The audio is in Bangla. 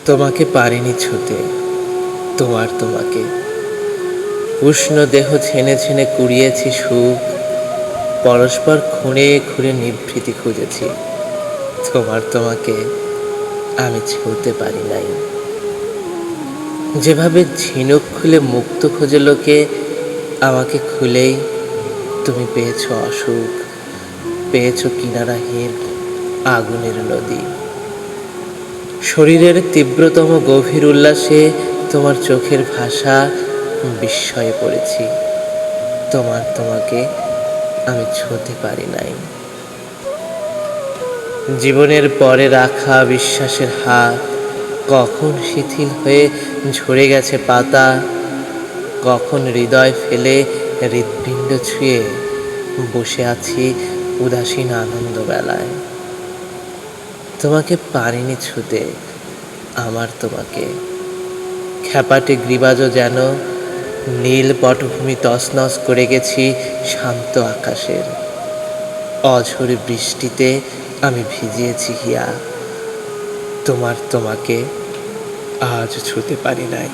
তোমাকে পারিনি ছুতে, তোমাকে উষ্ণ দেহ ছেনে ছেনে কুড়িয়েছি সুখ, পরস্পর খুঁড়ে খুঁড়ে নিভৃতি খুঁজেছি। তোমাকে আমি ছুঁতে পারি নাই। যেভাবে ঝিনুক খুলে মুক্ত খোঁজে লোকে, আমাকে খুলেই তুমি পেয়েছ অসুখ, পেয়েছ কিনারাহীন আগুনের নদী। শরীরের তীব্রতম গভীর উল্লাসে তোমার চোখের ভাষা বিস্ময়ে পড়েছি। তোমাকে আমি ছুঁতে পারি নাই। জীবনের পরে রাখা বিশ্বাসের হাত কখন শিথিল হয়ে ঝরে গেছে পাতা, কখন হৃদয় ফেলে হৃৎপিণ্ড ছুঁয়ে বসে আছি উদাসীন আনন্দ বেলায়। তোমাকে পারিনি ছুঁতে, তোমাকে খ্যাপাটে গ্রীবাজও যেন নীল পটভূমি তছনছ করে গেছি শান্ত আকাশের। অঝোরে বৃষ্টিতে আমি ভিজিয়েছি হিয়া, তোমাকে আজ ছুঁতে পারি নাই।